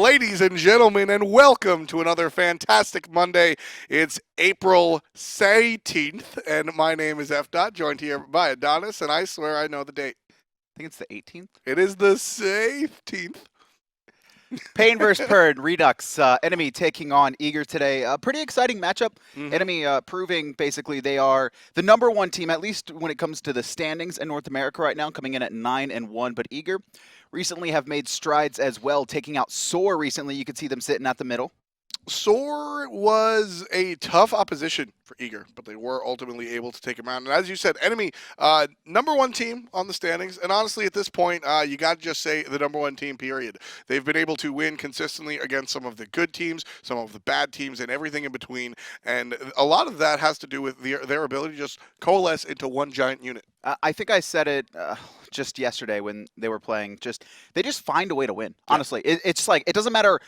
ladies and gentlemen, and welcome to another fantastic Monday. It's April 18th, and my name is F. Dot, joined here by Adonis, and I swear I know the date. I think it's the 18th. It is the 18th. Pain versus Purd, Redux, Enemy taking on Eager today. A pretty exciting matchup. Enemy proving basically they are the #1 team, at least when it comes to the standings in North America right now, coming in at 9-1. But Eager recently have made strides as well, taking out Soar recently. You could see them sitting at the middle. Soar was a tough opposition for Eager, but they were ultimately able to take him out. And as you said, Enemy, #1 team on the standings. And honestly, at this point, you got to just say the #1 team, period. They've been able to win consistently against some of the good teams, some of the bad teams, and everything in between. And a lot of that has to do with their ability to just coalesce into one giant unit. I think I said it just yesterday when they were playing. They just find a way to win. Yeah. Honestly, it's like it doesn't matter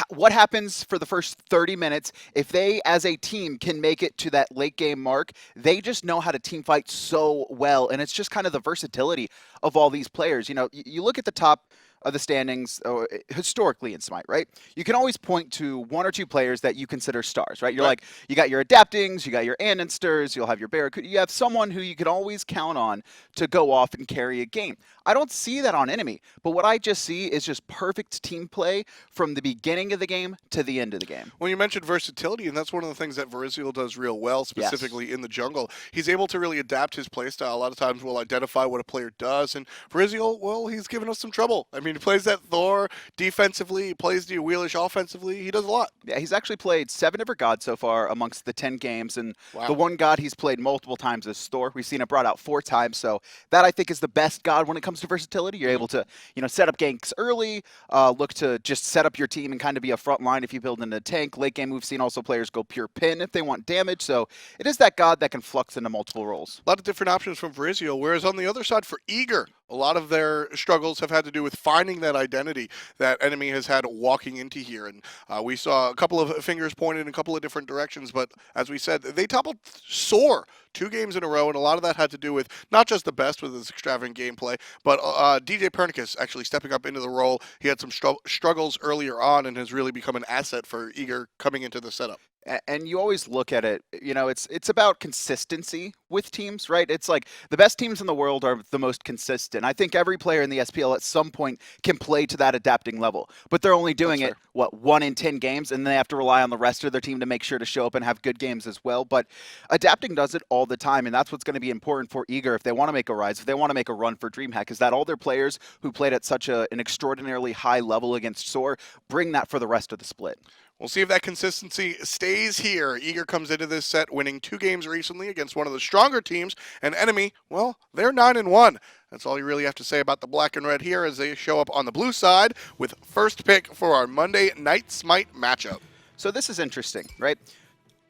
what happens for the first 30 minutes. If they, as a team, can make it to that late game mark, they just know how to team fight so well. And it's just kind of the versatility of all these players. You know, you look at the top of the standings historically in Smite, right? You can always point to one or two players that you consider stars, right? You're like, you got your Adaptings, you got your Annonsters, you'll have your Barracuda. You have someone who you can always count on to go off and carry a game. I don't see that on Enemy, but what I just see is just perfect team play from the beginning of the game to the end of the game. Well, you mentioned versatility, and that's one of the things that Verizial does real well, specifically in the jungle. He's able to really adapt his playstyle. A lot of times we'll identify what a player does, and Verizial, well, he's given us some trouble. I mean, he plays that Thor defensively, he plays the Wheelish offensively, he does a lot. Yeah, he's actually played 7 different gods so far amongst the 10 games, and Wow. the one god he's played multiple times is Thor. We've seen it brought out 4 times, so that I think is the best god when it comes to versatility. You're able to, set up ganks early, look to just set up your team and kind of be a front line if you build in a tank. Late game, we've seen also players go pure pin if they want damage, so it is that god that can flux into multiple roles. A lot of different options from Verizial, whereas on the other side for Eager, a lot of their struggles have had to do with finding that identity that Enemy has had walking into here. And we saw a couple of fingers pointed in a couple of different directions, but as we said, they toppled Soar 2 games in a row, and a lot of that had to do with not just the best with his extravagant gameplay, but DJ Pernicus actually stepping up into the role. He had some struggles earlier on and has really become an asset for Eager coming into the setup. And you always look at it, it's about consistency with teams, right? It's like the best teams in the world are the most consistent. I think every player in the SPL at some point can play to that adapting level, but they're only doing it, 1 in 10 games, and they have to rely on the rest of their team to make sure to show up and have good games as well. But adapting does it all the time, and that's what's going to be important for Eager if they want to make a rise, if they want to make a run for DreamHack, is that all their players who played at such an extraordinarily high level against Soar bring that for the rest of the split. We'll see if that consistency stays here. Eager comes into this set winning 2 games recently against one of the stronger teams, and Enemy, well, they're 9-1. That's all you really have to say about the black and red here as they show up on the blue side with first pick for our Monday Night Smite matchup. So this is interesting, right?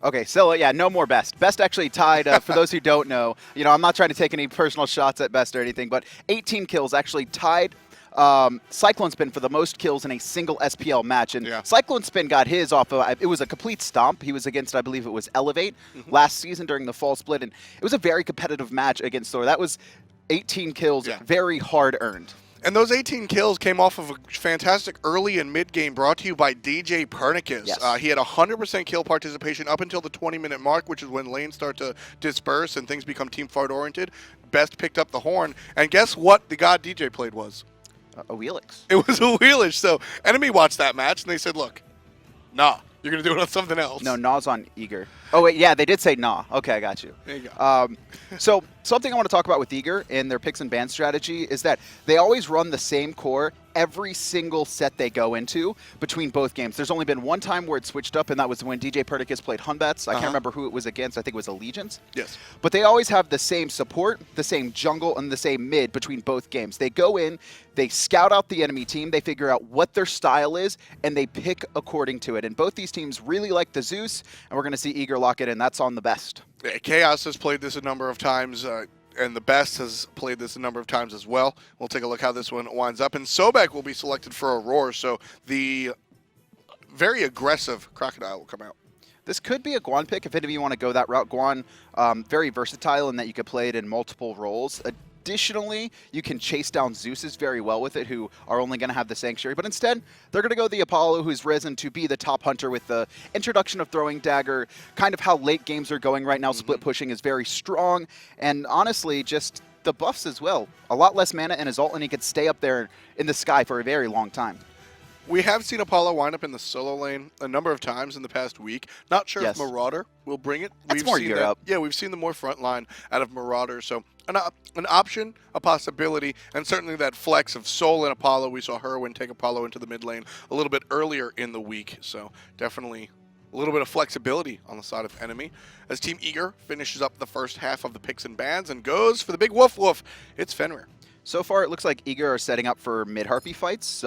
Okay, so yeah, no more Best. Best actually tied, for those who don't know, I'm not trying to take any personal shots at Best or anything, but 18 kills actually tied Cyclone Spin for the most kills in a single SPL match. And Cyclone Spin got his off of, it was a complete stomp. He was against, I believe it was Elevate last season during the fall split. And it was a very competitive match against Thor. That was 18 kills, very hard earned. And those 18 kills came off of a fantastic early and mid game brought to you by DJ Pernicus. He had 100% kill participation up until the 20-minute mark, which is when lanes start to disperse and things become team fight oriented. Best picked up the horn. And guess what the god DJ played was? A Wheelix. It was a Wheelish. So Enemy watched that match and they said, look, nah, you're going to do it on something else. No, Naw's on Eager. Oh, wait, yeah, they did say Naw. Okay, I got you. There you go. So something I want to talk about with Eager and their picks and ban strategy is that they always run the same core every single set they go into between both games. There's only been one time where it switched up, and that was when DJ Pernicus played Hunbats. I can't remember who it was against. I think it was Allegiance. Yes. But they always have the same support, the same jungle, and the same mid between both games. They go in, they scout out the enemy team, they figure out what their style is, and they pick according to it. And both these teams really like the Zeus, and we're going to see Eager lock it in. That's on the Best. Yeah, Chaos has played this a number of times. And the Best has played this a number of times as well. We'll take a look how this one winds up. And Sobek will be selected for Aurora, so the very aggressive Crocodile will come out. This could be a Guan pick if any of you want to go that route. Guan, very versatile in that you could play it in multiple roles. traditionally, you can chase down Zeus's very well with it, who are only going to have the Sanctuary. But instead, they're going to go the Apollo, who's risen to be the top hunter with the introduction of Throwing Dagger. Kind of how late games are going right now. Split pushing is very strong. And honestly, just the buffs as well. A lot less mana in his ult, and he could stay up there in the sky for a very long time. We have seen Apollo wind up in the solo lane a number of times in the past week. Not sure if Marauder will bring it. That's more Europe. Yeah, we've seen the more front line out of Marauder. So an option, a possibility, and certainly that flex of Soul and Apollo. We saw Herwin take Apollo into the mid lane a little bit earlier in the week. So definitely a little bit of flexibility on the side of enemy. As Team Eager finishes up the first half of the picks and bans and goes for the big woof woof, it's Fenrir. So far, it looks like Eager are setting up for mid-Harpy fights.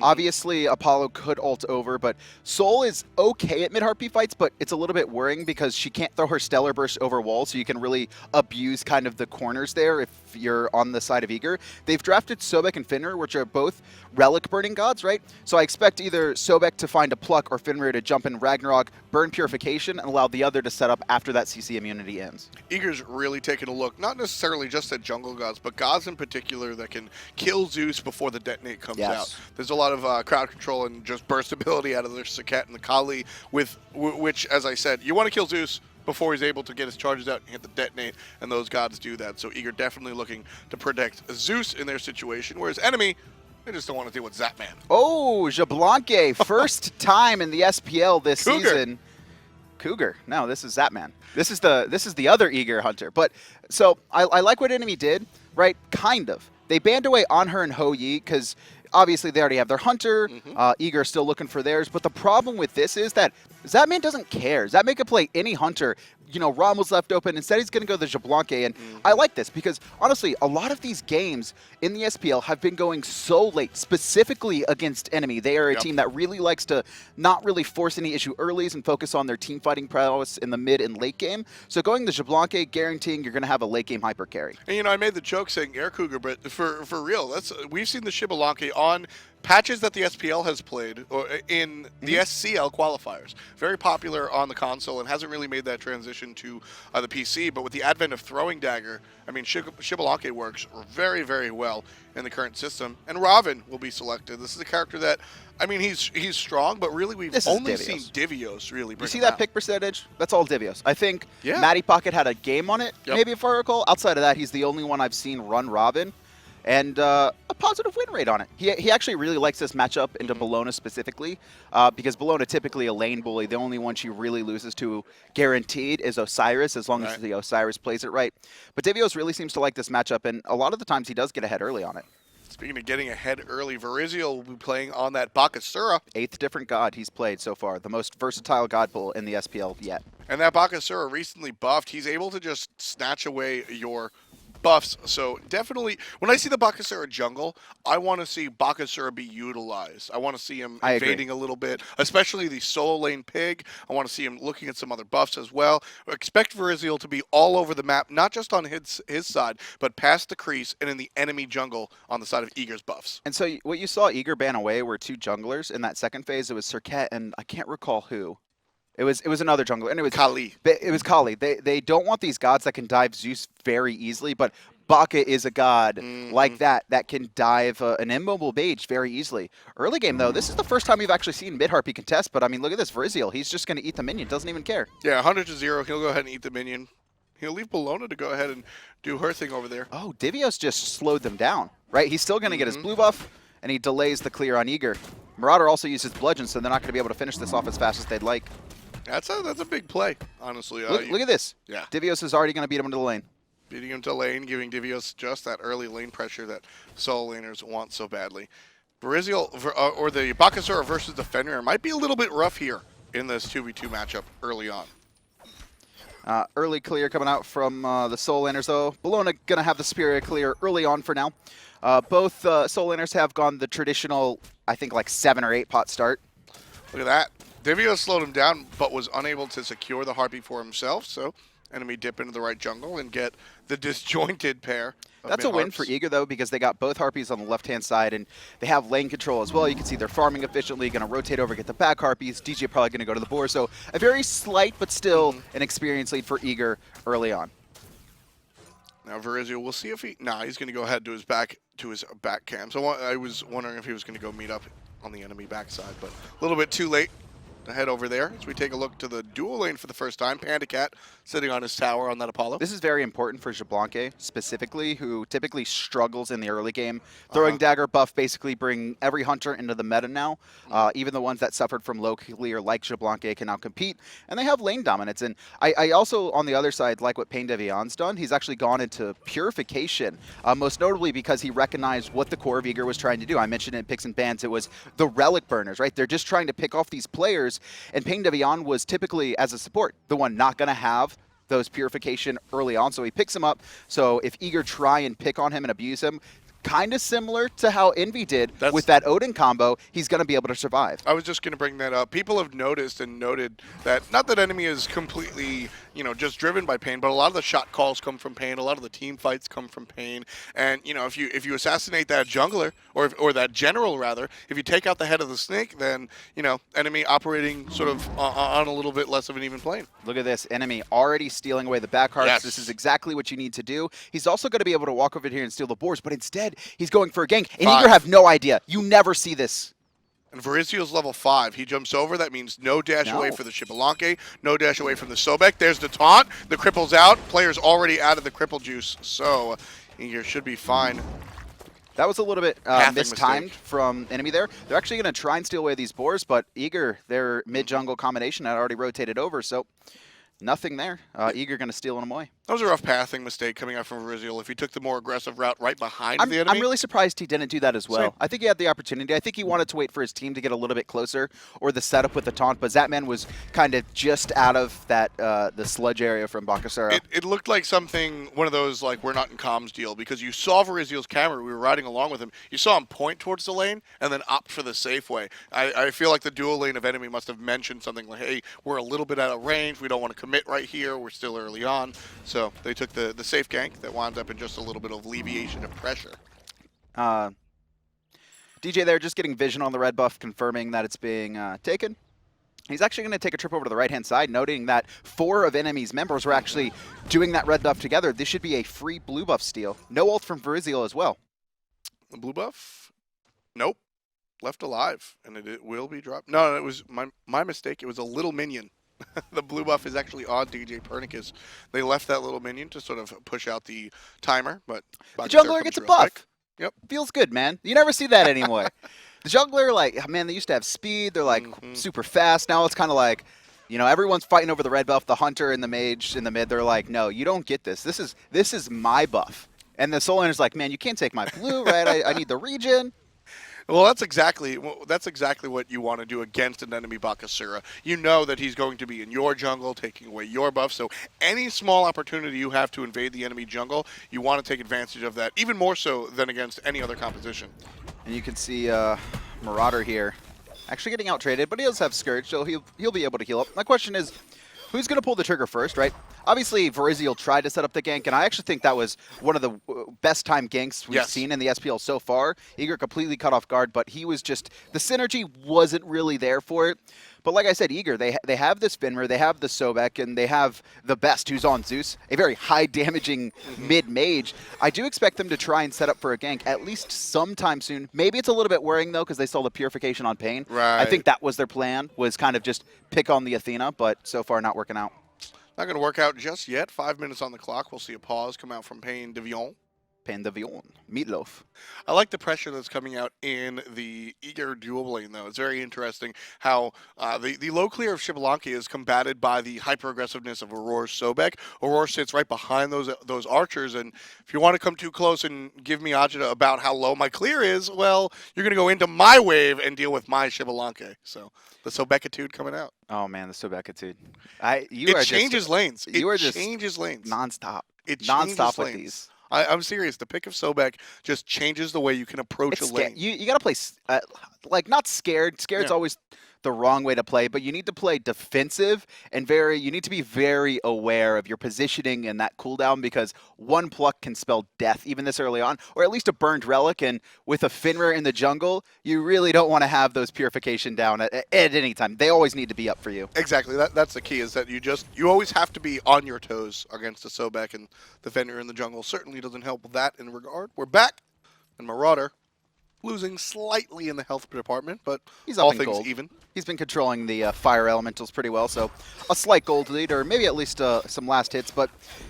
Obviously, Apollo could ult over, but Soul is okay at mid-Harpy fights, but it's a little bit worrying because she can't throw her Stellar Burst over walls, so you can really abuse kind of the corners there if you're on the side of Eager. They've drafted Sobek and Fenrir, which are both relic burning gods, right? So I expect either Sobek to find a pluck or Fenrir to jump in Ragnarok, burn Purification, and allow the other to set up after that CC immunity ends. Eager's really taking a look, not necessarily just at jungle gods, but gods in particular that can kill Zeus before the detonate comes out. There's a lot of crowd control and just burst ability out of their Saket and the Kali, which, as I said, you want to kill Zeus before he's able to get his charges out and hit the detonate, and those gods do that. So Eager definitely looking to protect Zeus in their situation, whereas enemy, they just don't want to deal with Zapman. Oh, Xbalanque, first time in the SPL this season. Cougar. No, this is Zapman. This is the other Eager hunter. But so I like what enemy did, right? Kind of. They banned away Anhur and Ho Yi because obviously they already have their hunter. Eager still looking for theirs. But the problem with this is that Zapman doesn't care. Zapman can play any hunter. You know, Rom was left open. Instead, he's going to go the Xbalanque. And I like this because, honestly, a lot of these games in the SPL have been going so late, specifically against enemy. They are a team that really likes to not really force any issue earlys and focus on their team fighting prowess in the mid and late game. So going the Xbalanque, guaranteeing you're going to have a late game hyper carry. And, you know, I made the joke saying Air Cougar, but for real, we've seen the Xbalanque on patches that the SPL has played or in the SCL qualifiers. Very popular on the console and hasn't really made that transition to the PC. But with the advent of Throwing Dagger, I mean, Xbalanque works very, very well in the current system. And Raven will be selected. This is a character that, I mean, he's strong, but really we've only seen Divios really bring You see that pick percentage? That's all Divios. I think Matty Pocket had a game on it, maybe if I recall. Outside of that, he's the only one I've seen run Raven. And a positive win rate on it. He actually really likes this matchup into Bellona specifically because Bellona typically a lane bully. The only one she really loses to guaranteed is Osiris as long as the Osiris plays it right. But Divios really seems to like this matchup, and a lot of the times he does get ahead early on it. Speaking of getting ahead early, Virizial will be playing on that Bakasura. 8th different god he's played so far. The most versatile god pool in the SPL yet. And that Bakasura recently buffed. He's able to just snatch away your buffs. So definitely, when I see the Bakasura jungle, I want to see Bakasura be utilized. I want to see him invading a little bit, especially the solo lane pig. I want to see him looking at some other buffs as well. Expect Virizial to be all over the map, not just on his side, but past the crease and in the enemy jungle on the side of Eager's buffs. And so what you saw Eager ban away were 2 junglers in that second phase. It was Serket and I can't recall who. It was another jungler, and it was Kali. It was Kali. They don't want these gods that can dive Zeus very easily, but Baka is a god like that can dive an immobile mage very easily. Early game though, this is the first time we've actually seen mid-Harpy contest, but I mean look at this, Virizial, he's just going to eat the minion, doesn't even care. Yeah, 100-0, he'll go ahead and eat the minion. He'll leave Bellona to go ahead and do her thing over there. Oh, Divios just slowed them down, right? He's still going to get his blue buff, and he delays the clear on Eager. Marauder also uses Bludgeon, so they're not going to be able to finish this off as fast as they'd like. That's a big play, honestly. Look at this. Yeah. Divios is already going to beat him into the lane. Beating him to lane, giving Divios just that early lane pressure that solo laners want so badly. Virizial, or the Bakasura versus the Fenrir might be a little bit rough here in this 2v2 matchup early on. Early clear coming out from the soul laners, though. Bellona going to have the Spirit clear early on for now. Both soul laners have gone the traditional, I think, like 7 or 8 pot start. Look at that. Divios slowed him down, but was unable to secure the Harpy for himself, so enemy dip into the right jungle and get the disjointed pair. That's a win for Eager, though, because they got both Harpies on the left-hand side, and they have lane control as well. You can see they're farming efficiently, going to rotate over, get the back Harpies. DJ probably going to go to the board, so a very slight but still an experience lead for Eager early on. Now Verizio, we'll see if he's going to go ahead to his back cam. So I was wondering if he was going to go meet up on the enemy backside, but a little bit too late to head over there as we take a look to the dual lane for the first time. Panda Cat sitting on his tower on that Apollo. This is very important for Xbalanque specifically, who typically struggles in the early game. Throwing Dagger buff basically bring every hunter into the meta now. Even the ones that suffered from low clear like Xbalanque can now compete, and they have lane dominance. And I also, on the other side, like what Pain Devion's done. He's actually gone into Purification, most notably because he recognized what the core of Eager was trying to do. I mentioned it in Picks and Bans. It was the Relic Burners, right? They're just trying to pick off these players, and Pain Devion was typically, as a support, the one not going to have those Purification early on, so he picks him up. So if Eager try and pick on him and abuse him, kind of similar to how Envy did with that Odin combo, he's going to be able to survive. I was just going to bring that up. People have noticed and noted that, not that Enemy is completely, just driven by Pain, but a lot of the shot calls come from Pain, a lot of the team fights come from Pain, and, if you assassinate that jungler, or that general, rather, if you take out the head of the snake, then, Enemy operating sort of on a little bit less of an even plane. Look at this. Enemy already stealing away the back hearts. Yes. This is exactly what you need to do. He's also going to be able to walk over here and steal the boars, but instead, he's going for a gank, and Eager have no idea. You never see this. And Verizio's level 5. He jumps over. That means no dash away for the Xbalanque, no dash away from the Sobek. There's the taunt. The cripple's out. Player's already out of the cripple juice, so Eager should be fine. That was a little bit mistimed from Enemy there. They're actually going to try and steal away these boars, but Eager, their mid-jungle combination had already rotated over, so nothing there. Eager going to steal them away. That was a rough pathing mistake coming out from Verizio. If he took the more aggressive route right behind the enemy. I'm really surprised he didn't do that as well. Same. I think he had the opportunity. I think he wanted to wait for his team to get a little bit closer, or the setup with the taunt, but Zatman was kind of just out of that the sludge area from Bakasura. It looked like something, one of those, like, we're not in comms deal, because you saw Verizio's camera. We were riding along with him. You saw him point towards the lane and then opt for the safe way. I feel like the dual lane of Enemy must have mentioned something like, hey, we're a little bit out of range. We don't want to commit right here. We're still early on. So they took the safe gank that winds up in just a little bit of alleviation of pressure. DJ there just getting vision on the red buff, confirming that it's being taken. He's actually going to take a trip over to the right-hand side, noting that 4 of Enemy's members were actually doing that red buff together. This should be a free blue buff steal. No ult from Verizio as well. The blue buff? Nope. Left alive, and it will be dropped. No, it was my mistake. It was a little minion. The blue buff is actually on DJ Pernicus. They left that little minion to sort of push out the timer, but the jungler gets a buff. Quick. Yep. Feels good, man. You never see that anymore. The jungler, like, man, they used to have speed. They're like super fast. Now it's kind of like, everyone's fighting over the red buff. The hunter and the mage in the mid, they're like, no, you don't get this. This is my buff. And the soul is like, man, you can't take my blue, right? I need the regen. Well, that's exactly what you want to do against an enemy Bakasura. You know that he's going to be in your jungle, taking away your buff. So any small opportunity you have to invade the enemy jungle, you want to take advantage of that, even more so than against any other composition. And you can see Marauder here actually getting out-traded, but he does have Scourge, so he'll be able to heal up. My question is, who's going to pull the trigger first, right? Obviously, Verizio tried to set up the gank, and I actually think that was one of the best time ganks we've seen in the SPL so far. Eager completely cut off guard, but he was just, the synergy wasn't really there for it. But like I said, Eager, they have this Finmer, they have the Sobek, and they have the best, who's on Zeus, a very high-damaging mid-mage. I do expect them to try and set up for a gank at least sometime soon. Maybe it's a little bit worrying, though, because they saw the Purification on Pain. Right. I think that was their plan, was kind of just pick on the Athena, but so far not working out. Not going to work out just yet. 5 minutes on the clock. We'll see a pause come out from Pain Devion. Pain Devion. Meatloaf. I like the pressure that's coming out in the Eager dual lane, though. It's very interesting how the low clear of Xbalanque is combated by the hyper-aggressiveness of Aurora's Sobek. Aurora sits right behind those archers, and if you want to come too close and give me agita about how low my clear is, well, you're going to go into my wave and deal with my Xbalanque. So the Sobekitude coming out. Oh, man, the Sobekitude. It changes lanes. It changes lanes. Nonstop. It nonstop with lanes. these. I'm serious. The pick of Sobek just changes the way you can approach a lane. You got to play, like, not scared. Scared's always the wrong way to play, but you need to play defensive and you need to be very aware of your positioning and that cooldown, because one pluck can spell death even this early on, or at least a burned relic. And with a Fenrir in the jungle, you really don't want to have those purification down at any time. They always need to be up for you. Exactly. That's the key, is that you always have to be on your toes against a Sobek, and the Fenrir in the jungle certainly doesn't help with that in regard. We're back, and Marauder losing slightly in the health department, but He's all up in things gold. even. He's been controlling the fire elementals pretty well, so a slight gold lead, or maybe at least some last hits. But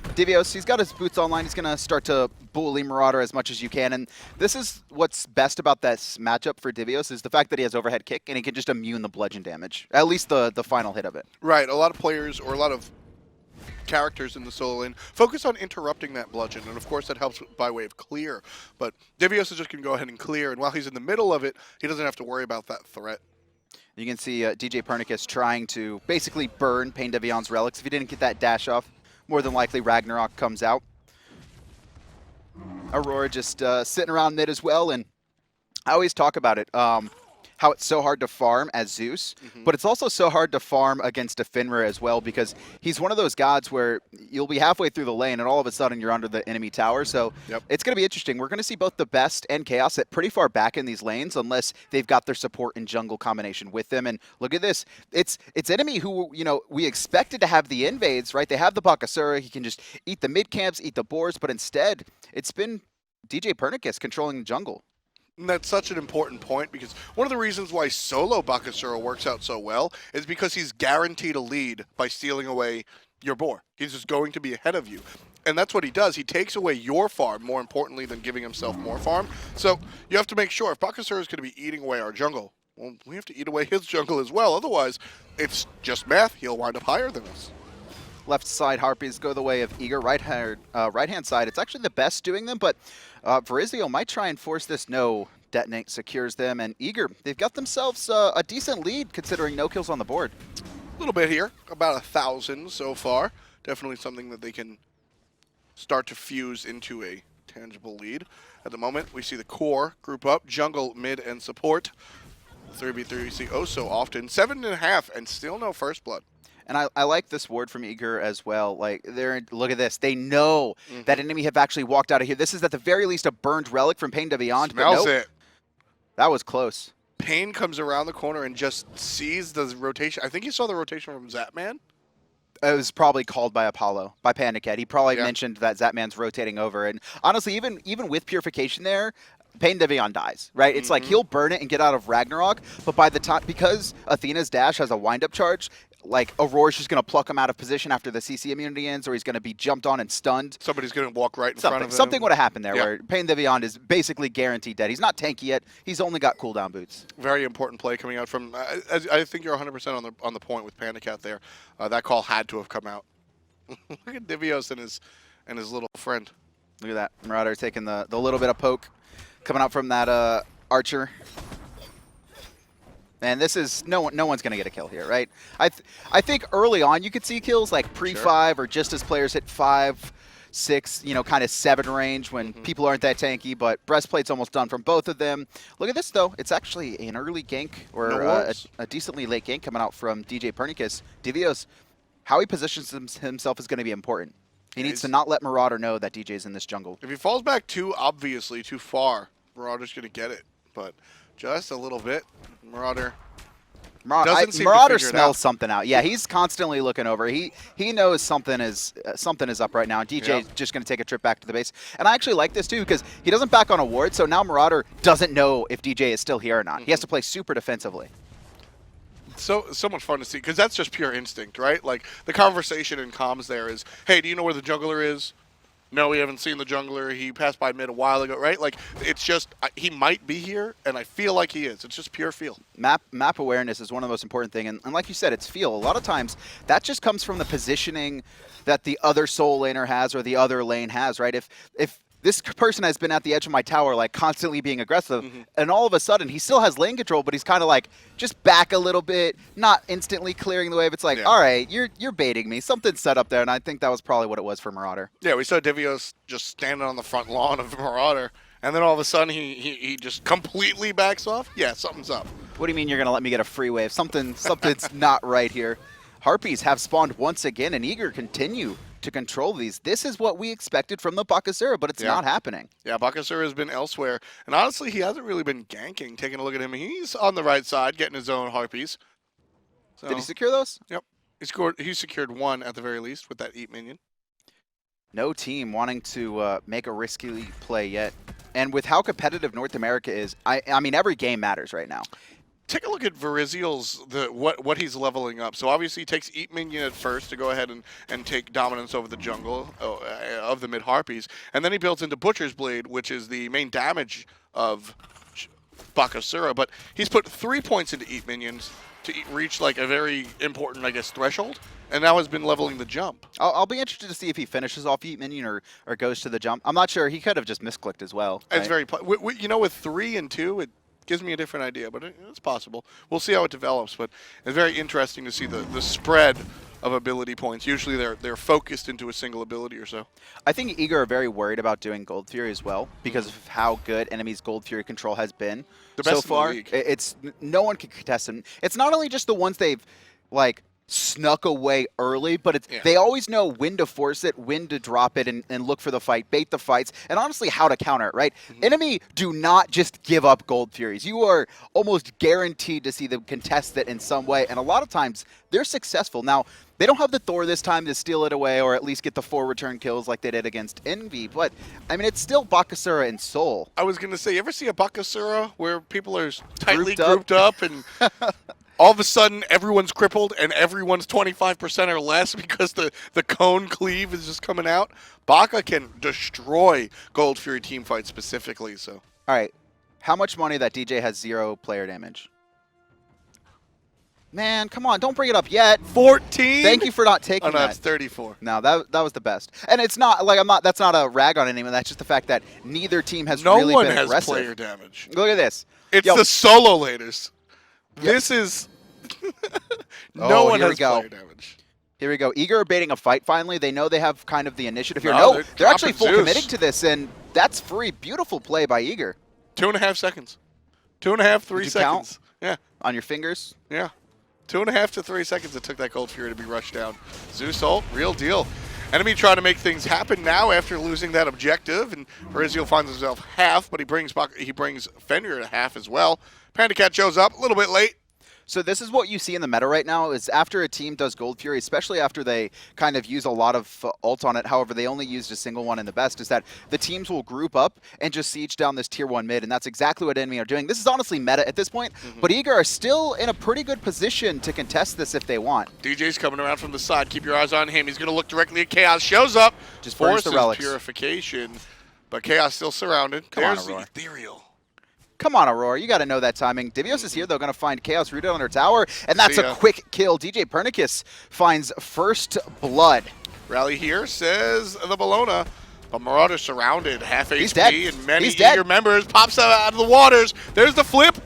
Divios, he's got his boots online. He's going to start to bully Marauder as much as you can. And this is what's best about this matchup for Divios, is the fact that he has overhead kick, and he can just immune the bludgeon damage, at least the final hit of it. Right. A lot of players, or a lot of characters in the solo lane, focus on interrupting that bludgeon, and of course that helps by way of clear. But Divios is just going to go ahead and clear, and while he's in the middle of it, he doesn't have to worry about that threat. You can see DJ Pernicus trying to basically burn Pain Devion's relics. If he didn't get that dash off, more than likely Ragnarok comes out. Aurora just sitting around mid as well, and I always talk about it, how it's so hard to farm as Zeus, but it's also so hard to farm against a Fenrir as well, because he's one of those gods where you'll be halfway through the lane and all of a sudden you're under the enemy tower. So it's going to be interesting. We're going to see both the best and Chaos at pretty far back in these lanes, unless they've got their support and jungle combination with them. And look at this. It's enemy who, we expected to have the invades, right? They have the Bakasura. He can just eat the mid camps, eat the boars, but instead it's been DJ Pernicus controlling the jungle. And that's such an important point, because one of the reasons why solo Bakasura works out so well is because he's guaranteed a lead by stealing away your boar. He's just going to be ahead of you. And that's what he does. He takes away your farm, more importantly than giving himself more farm. So you have to make sure, if Bakasura is going to be eating away our jungle, well, we have to eat away his jungle as well. Otherwise, it's just math. He'll wind up higher than us. Left side Harpies go the way of Eager. Right-hand side, it's actually the best doing them, but Verizio might try and force this no. Detonate secures them, and Eager, they've got themselves a decent lead considering no kills on the board. A little bit here, about 1,000 so far. Definitely something that they can start to fuse into a tangible lead. At the moment, we see the core group up, jungle, mid, and support. 3v3 we see oh so often. 7.5 and still no first blood. And I like this ward from Eager as well. Like, look at this. They know that enemy have actually walked out of here. This is at the very least a burned relic from Pain Deviant. Smells it. That was close. Pain comes around the corner and just sees the rotation. I think you saw the rotation from Zapman. It was probably called by Apollo, by Panicat. He probably mentioned that Zapman's rotating over. And honestly, even with Purification there, Pain Deviant dies, right? It's like he'll burn it and get out of Ragnarok, but by the time, because Athena's dash has a wind-up charge, like Aurora's just going to pluck him out of position after the CC immunity ends, or he's going to be jumped on and stunned. Somebody's going to walk right in front of him. Something would have happened there where Pain Deviant is basically guaranteed dead. He's not tanky yet. He's only got cooldown boots. Very important play coming out from, I think you're 100% on the point with Panicat there. That call had to have come out. Look at Divios and his little friend. Look at that. Marauder taking the little bit of poke coming out from that Archer. And this is no one's gonna get a kill here, right? I think early on you could see kills like pre-5 or just as players hit 5, 6, kind of 7 range when people aren't that tanky. But Breastplate's almost done from both of them. Look at this though; it's actually an early gank or a decently late gank coming out from DJ Pernicus. Divios, how he positions himself is going to be important. He needs to not let Marauder know that DJ's in this jungle. If he falls back too obviously too far, Marauder's gonna get it, but just a little bit. Marauder smells something out. Yeah, he's constantly looking over. He knows something is up right now. DJ's just going to take a trip back to the base. And I actually like this too, because he doesn't back on a ward, so now Marauder doesn't know if DJ is still here or not. He has to play super defensively. So much fun to see, because that's just pure instinct, right? Like, the conversation in comms there is, hey, do you know where the jungler is? No, we haven't seen the jungler. He passed by mid a while ago, right? Like, it's just, he might be here, and I feel like he is. It's just pure feel. Map awareness is one of the most important things, and like you said, it's feel. A lot of times, that just comes from the positioning that the other soul laner has or the other lane has, right? If this person has been at the edge of my tower, like, constantly being aggressive, and all of a sudden, he still has lane control, but he's kind of like, just back a little bit, not instantly clearing the wave. It's like, all right, you're baiting me. Something's set up there, and I think that was probably what it was for Marauder. Yeah, we saw Divios just standing on the front lawn of Marauder, and then all of a sudden, he just completely backs off. Yeah, something's up. What do you mean you're going to let me get a free wave? Something's not right here. Harpies have spawned once again, and Eager continue to control these. This is what we expected from the Bakasura, but it's not happening. Yeah, Bakasura has been elsewhere. And honestly, he hasn't really been ganking. Taking a look at him, he's on the right side, getting his own Harpies. So, Did he secure those? Yep. He secured one at the very least with that Eat minion. No team wanting to make a risky play yet. And with how competitive North America is, I mean, every game matters right now. Take a look at Verizial's what he's leveling up. So obviously he takes Eat minion at first to go ahead and take dominance over the jungle of the mid Harpies, and then he builds into Butcher's Blade, which is the main damage of Bakasura. But he's put 3 points into Eat minions to reach like a very important, I guess, threshold, and now has been leveling the jump. I'll be interested to see if he finishes off Eat minion or goes to the jump. I'm not sure. He could have just misclicked as well. It's right? very, you know, with 3 and 2, it gives me a different idea, but it's possible. We'll see how it develops, but it's very interesting to see the spread of ability points. Usually they're focused into a single ability or so. I think Eager are very worried about doing Gold Fury as well because of how good enemies' Gold Fury control has been The best so far. in the league. It's no one can contest them. It's not only just the ones they've like snuck away early, but it's they always know when to force it, when to drop it, and look for the fight, bait the fights, and honestly how to counter it, right? Enemy do not just give up Gold Furies. You are almost guaranteed to see them contest it in some way, and a lot of times they're successful. Now, they don't have the Thor this time to steal it away or at least get the 4 return kills like they did against Envy, but I mean, it's still Bakasura and Soul. I was going to say, you ever see a Bakasura where people are tightly Grouped grouped up and all of a sudden everyone's crippled and everyone's 25% or less because the cone cleave is just coming out? Baka can destroy Gold Fury teamfights specifically. So, all right, how much money that DJ has 0 player damage? Man, come on, don't bring it up yet. 14. Thank you for not taking Oh no, that. that's 34. No, that was the best. And it's not like that's not a rag on anyone. That's just the fact that neither team has No really one been has aggressive. player damage. Look at this. It's Yo. the solo laters. This is no one here we has go. player damage. Here we go. Eager are baiting a fight finally. They know they have kind of the initiative here. No, No, they're they're actually full dropping Zeus. committing to this, and that's free. Beautiful play by Eager. 2.5 seconds. 2.5, 3 Did you count? seconds. Yeah. On your fingers. Yeah. 2.5 to 3 seconds it took that Gold Fury to be rushed down. Zeus ult, real deal. Enemy trying to make things happen now after losing that objective, and Verizial finds himself half, but he brings Fenrir to half as well. Panda Cat shows up a little bit late. So this is what you see in the meta right now is after a team does Gold Fury, especially after they kind of use a lot of ult on it, however, they only used a single one in the best, is that the teams will group up and just siege down this tier 1 mid, and that's exactly what enemy are doing. This is honestly meta at this point, but Eager are still in a pretty good position to contest this if they want. DJ's coming around from the side. Keep your eyes on him. He's going to look directly at Chaos. Shows up. Just burns the forces relics. purification, but Chaos still surrounded. Come on, There's the Aurora. Ethereal. Come on, Aurora. You got to know that timing. Divios is here, though, going to find Chaos rooted on her tower, and that's See a ya. quick kill. DJ Pernicus finds first blood. Rally here, says the Bologna. But Marauder surrounded, half He's HP, dead. and many He's dead. eager members. Pops out of the waters. There's the flip,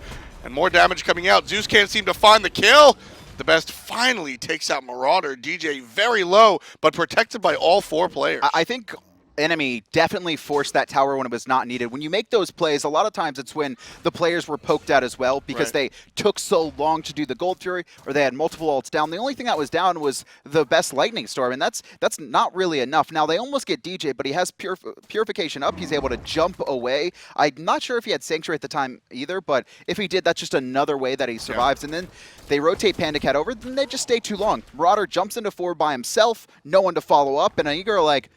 and more damage coming out. Zeus can't seem to find the kill. The best finally takes out Marauder. DJ very low, but protected by all 4 players. I think enemy definitely forced that tower when it was not needed. When you make those plays, a lot of times it's when the players were poked out as well because they took so long to do the Gold Fury or they had multiple ults down. The only thing that was down was the best Lightning Storm, and that's not really enough. Now, they almost get DJ, but he has Purification up. He's able to jump away. I'm not sure if he had Sanctuary at the time either, but if he did, that's just another way that he survives. And then they rotate Panda Cat over, then they just stay too long. Marauder jumps into 4 by himself, no one to follow up, and Eager are like,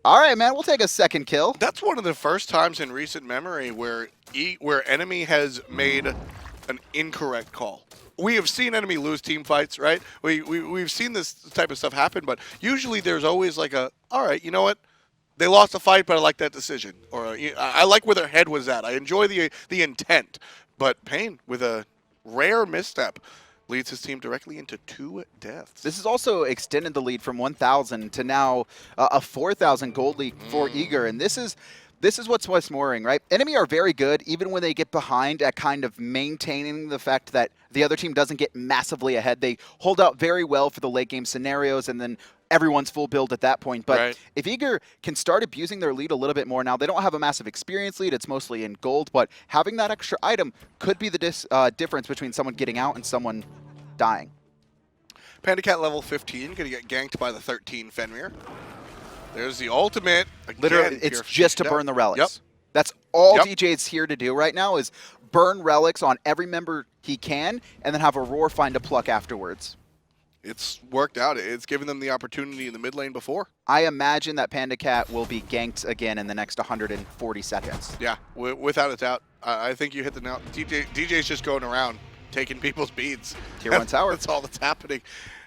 all right, man, we'll take a second kill. That's one of the first times in recent memory where enemy has made an incorrect call. We have seen enemy lose team fights, right? We've seen this type of stuff happen, but usually there's always like all right, you know what? They lost a fight, but I like that decision. Or I like where their head was at. I enjoy the intent. But Pain, with a rare misstep, leads his team directly into 2 deaths. This has also extended the lead from 1,000 to now a 4,000 gold lead for Eager, and this is This is what's worrying, right? Enemy are very good, even when they get behind, at kind of maintaining the fact that the other team doesn't get massively ahead. They hold out very well for the late game scenarios, and then everyone's full build at that point. But Right. if Eager can start abusing their lead a little bit more now, they don't have a massive experience lead. It's mostly in gold, but having that extra item could be the difference between someone getting out and someone dying. Panda Cat level 15, going to get ganked by the 13 Fenrir. There's the ultimate. Again, Literally, it's just to Yep. burn the relics. Yep. That's all Yep. DJ's here to do right now is burn relics on every member he can, and then have Aurora find a pluck afterwards. It's worked out. It's given them the opportunity in the mid lane before. I imagine that Panda Cat will be ganked again in the next 140 seconds. Yeah, without a doubt. I think you hit the nail. DJ's just going around taking people's beads. Tier 1 tower. That's all that's happening.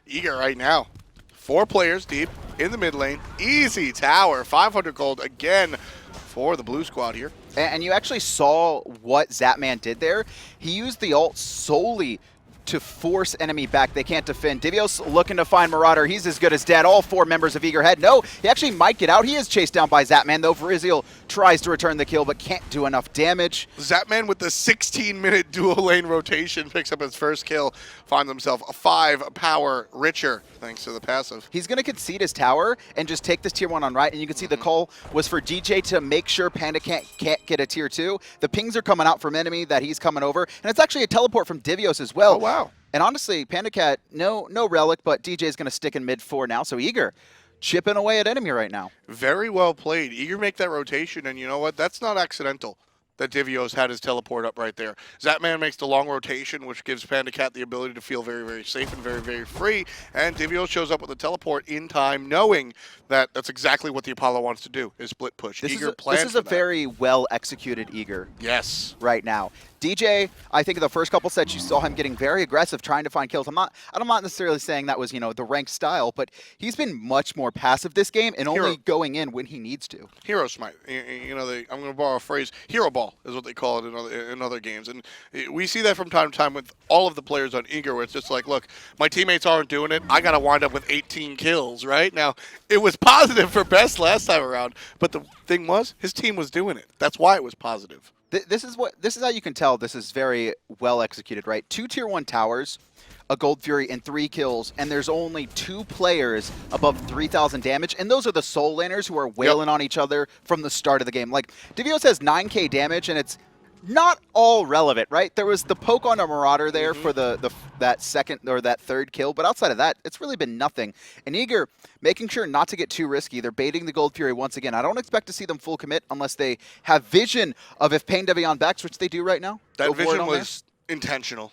Eager right now. 4 players deep in the mid lane. Easy tower. 500 gold again for the blue squad here. And you actually saw what Zapman did there. He used the ult solely to force enemy back. They can't defend. Divios looking to find Marauder. He's as good as dead. All 4 members of Eager head. No, he actually might get out. He is chased down by Zapman, though Veriziel tries to return the kill, but can't do enough damage. Zapman with the 16-minute dual lane rotation picks up his first kill, finds himself a 5 power richer thanks to the passive. He's going to concede his tower and just take this tier 1 on right, and you can see the call was for DJ to make sure Panda can't get a tier 2. The pings are coming out from enemy that he's coming over, and it's actually a teleport from Divios as well. Oh, wow. And honestly, Panda Cat, no relic, but DJ's going to stick in mid 4 now, so Eager chipping away at enemy right now. Very well played. Eager make that rotation, and you know what? That's not accidental that Divios had his teleport up right there. Zapman makes the long rotation, which gives Panda Cat the ability to feel very, very safe and very, very free. And Divios shows up with the teleport in time, knowing that that's exactly what the Apollo wants to do, is split push. Eager plans This is for a that. very well executed Eager Yes. right now. DJ, I think in the first couple sets you saw him getting very aggressive trying to find kills. I'm not necessarily saying that was, the ranked style, but he's been much more passive this game and only going in when he needs to. Hero smite. I'm going to borrow a phrase. Hero ball is what they call it in other games. And we see that from time to time with all of the players on Eager, where it's just like, look, my teammates aren't doing it. I got to wind up with 18 kills, right? Now, it was positive for Best last time around, but the thing was, his team was doing it. That's why it was positive. This is how you can tell this is very well executed, right? 2 tier 1 towers, a Gold Fury, and 3 kills, and there's only 2 players above 3,000 damage, and those are the soul laners who are wailing on each other from the start of the game. Like, Divios has 9k damage, and it's not all relevant, right? There was the poke on a Marauder there for that second or that third kill, but outside of that, it's really been nothing. And Eager making sure not to get too risky. They're baiting the Gold Fury once again. I don't expect to see them full commit unless they have vision of if Pain Devion backs, which they do right now. That Go for it vision on there. was intentional.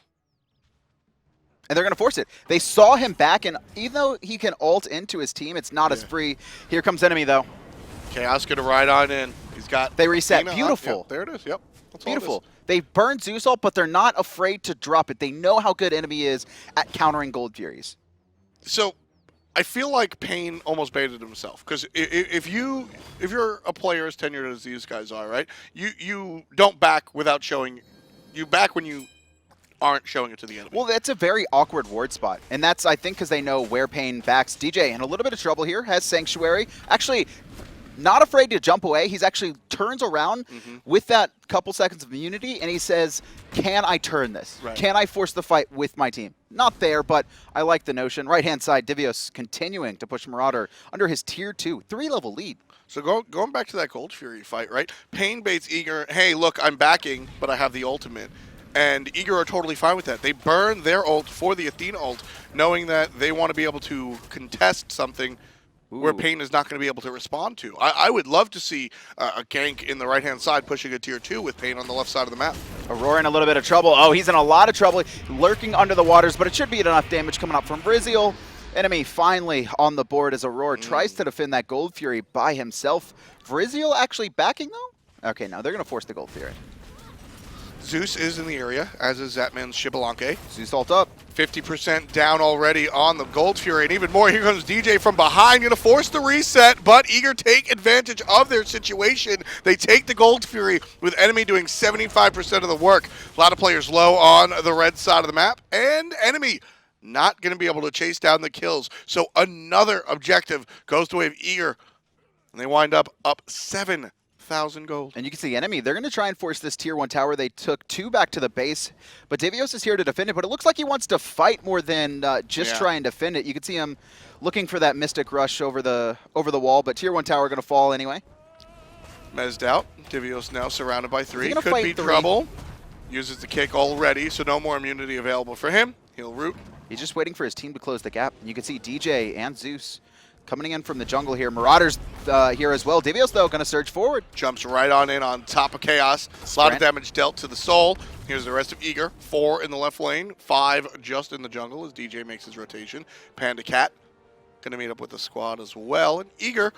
And they're going to force it. They saw him back, and even though he can ult into his team, it's not as free. Here comes enemy, though. Chaos going to ride on in. He's got... They reset. Athena up. Beautiful. Yep, there it is. Yep. That's all it is. Beautiful. They burn Zeus ult, but they're not afraid to drop it. They know how good enemy is at countering Gold Furies. So, I feel like Pain almost baited himself, because if you're a player as tenured as these guys are, right? You don't back without showing. You back when you aren't showing it to the enemy. Well, that's a very awkward ward spot, and that's, I think, because they know where Pain backs. DJ in a little bit of trouble here, has Sanctuary. Actually, not afraid to jump away. He's actually turns around with that couple seconds of immunity, and he says, can I turn this? Right. Can I force the fight with my team? Not there, but I like the notion. Right-hand side, Divios continuing to push Marauder under his tier 2, 3-level lead. So going back to that Gold Fury fight, right? Pain baits Eager, hey, look, I'm backing, but I have the ultimate. And Eager are totally fine with that. They burn their ult for the Athena ult, knowing that they want to be able to contest something where Pain is not going to be able to respond to. I would love to see a gank in the right-hand side pushing a tier 2 with Pain on the left side of the map. Aurora in a little bit of trouble. Oh, he's in a lot of trouble, lurking under the waters, but it should be enough damage coming up from Briziel. Enemy finally on the board as Aurora tries to defend that Gold Fury by himself. Briziel actually backing, though? Okay, no, they're going to force the Gold Fury. Zeus is in the area, as is Zatman's Shibalanke. Zeus ult up. 50% down already on the Gold Fury, and even more, here comes DJ from behind, going to force the reset, but Eager take advantage of their situation. They take the Gold Fury, with enemy doing 75% of the work. A lot of players low on the red side of the map, and enemy not going to be able to chase down the kills. So another objective goes the way of Eager, and they wind up 7,000 1,000 gold. And you can see enemy, they're going to try and force this tier 1 tower. They took 2 back to the base, but Davios is here to defend it, but it looks like he wants to fight more than just try and defend it. You can see him looking for that Mystic Rush over the wall, but tier 1 tower going to fall anyway. Mezzed out. Davios now surrounded by 3. gonna Could fight be 3? trouble. Uses the kick already, so no more immunity available for him. He'll root. He's just waiting for his team to close the gap. You can see DJ and Zeus coming in from the jungle here. Marauders here as well. Davios, though, going to surge forward. Jumps right on in on top of Chaos. A lot of damage dealt to the soul. Here's the rest of Eager. 4 in the left lane. 5 just in the jungle as DJ makes his rotation. Panda Cat going to meet up with the squad as well. And Eager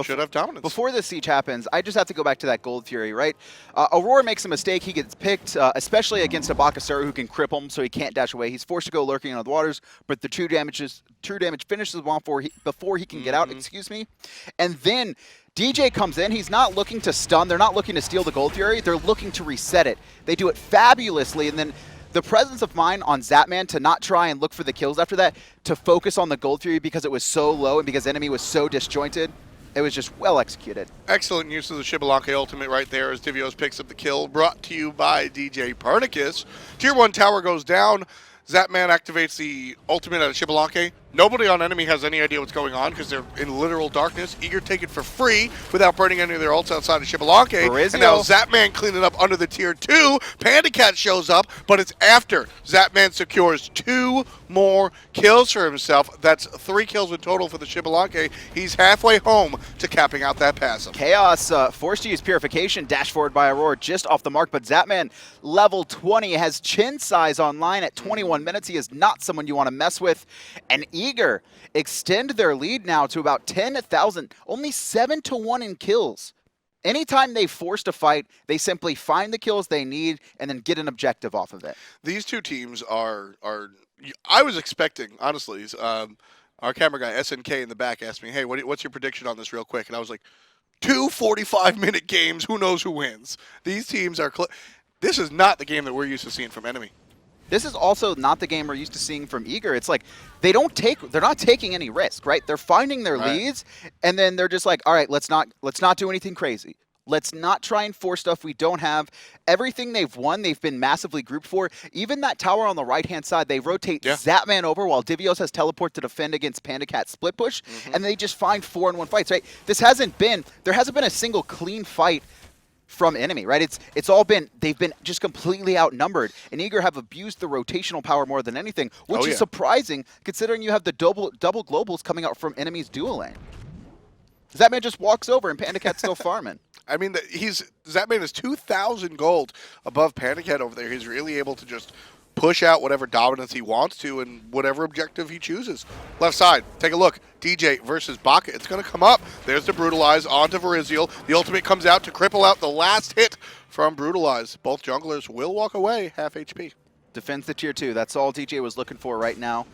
should have dominance. Before this siege happens, I just have to go back to that Gold Fury, right? Aurora makes a mistake. He gets picked, especially against a Bakasura who can cripple him, so he can't dash away. He's forced to go lurking on the waters, but the true damage finishes him off before he can get out, excuse me. And then DJ comes in. He's not looking to stun. They're not looking to steal the Gold Fury. They're looking to reset it. They do it fabulously, and then the presence of mind on Zapman to not try and look for the kills after that, to focus on the Gold Fury because it was so low and because enemy was so disjointed. It was just well executed. Excellent use of the Xbalanque ultimate right there as Davios picks up the kill. Brought to you by DJ Pernicus. Tier 1 tower goes down. Zapman activates the ultimate at Xbalanque. Nobody on enemy has any idea what's going on because they're in literal darkness. Eager take it for free without burning any of their ults outside of Xbalanque. And now Zapman cleaning up under the tier 2. Panda Cat shows up, but it's after Zapman secures 2 more kills for himself. That's 3 kills in total for the Xbalanque. He's halfway home to capping out that passive. Chaos forced to use Purification, dash forward by Aurora just off the mark, but Zapman, level 20, has Chin Size online at 21 minutes. He is not someone you want to mess with. And Eager extend their lead now to about 10,000, only 7-1 in kills. Anytime they force a fight, they simply find the kills they need and then get an objective off of it. These two teams are I was expecting, honestly, our camera guy, SNK in the back, asked me, hey, what's your prediction on this real quick? And I was like, 2 45-minute games, who knows who wins? These teams are this is not the game that we're used to seeing from enemy. This is also not the game we're used to seeing from Eager. It's like they're not taking any risk, right? They're finding their leads, and then they're just like, all right, let's not do anything crazy. Let's not try and force stuff we don't have. Everything they've won, they've been massively grouped for. Even that tower on the right-hand side, they rotate Zapman over while Davios has teleport to defend against Panda Cat split push, and they just find 4-on-1 fights, right? There hasn't been a single clean fight from enemy, right? They've been just completely outnumbered, and Eager have abused the rotational power more than anything, which is surprising considering you have the double globals coming out from enemy's dual lane. Zapman just walks over and Panda Cat's still farming. I mean, Zapman is 2,000 gold above Panda Cat over there. He's really able to just push out whatever dominance he wants to and whatever objective he chooses. Left side, take a look. DJ versus Baka. It's going to come up. There's the Brutalize onto Verizial. The ultimate comes out to cripple out the last hit from Brutalize. Both junglers will walk away half HP. Defends the tier 2. That's all DJ was looking for right now.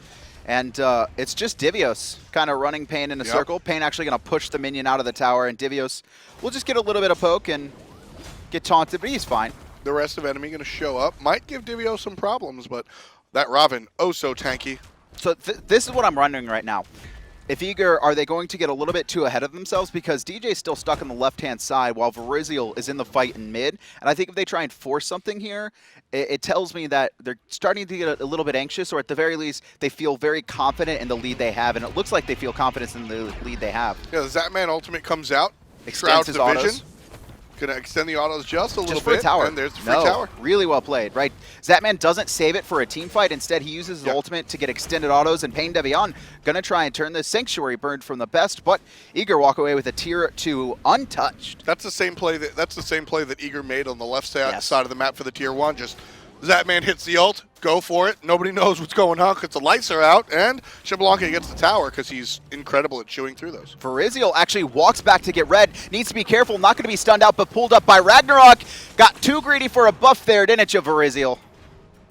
And it's just Davios kind of running Pain in a circle. Pain actually going to push the minion out of the tower, and Davios will just get a little bit of poke and get taunted, but he's fine. The rest of enemy going to show up. Might give Davios some problems, but that Raven, oh so tanky. So this is what I'm wondering right now. If Eager, are they going to get a little bit too ahead of themselves? Because DJ's still stuck on the left-hand side while Verizial is in the fight in mid. And I think if they try and force something here, it tells me that they're starting to get a little bit anxious, or at the very least, they feel very confident in the lead they have. And it looks like they feel confidence in the lead they have. Yeah, the Zapman ultimate comes out. Extends his autos. Going to extend the autos just a little for bit. A tower. And there's the free tower. Really well played, right? Zapman doesn't save it for a team fight. Instead, he uses his ultimate to get extended autos, and Pain Devion going to try and turn the Sanctuary Burn from the best, but Eager walk away with a tier 2 untouched. That's the same play that Eager made on the left side of the map for the tier 1. Just Zapman hits the ult, go for it. Nobody knows what's going on because the lights are out, and Xbalanque gets the tower because he's incredible at chewing through those. Verizial actually walks back to get red. Needs to be careful, not going to be stunned out, but pulled up by Ragnarok. Got too greedy for a buff there, didn't you, Verizial?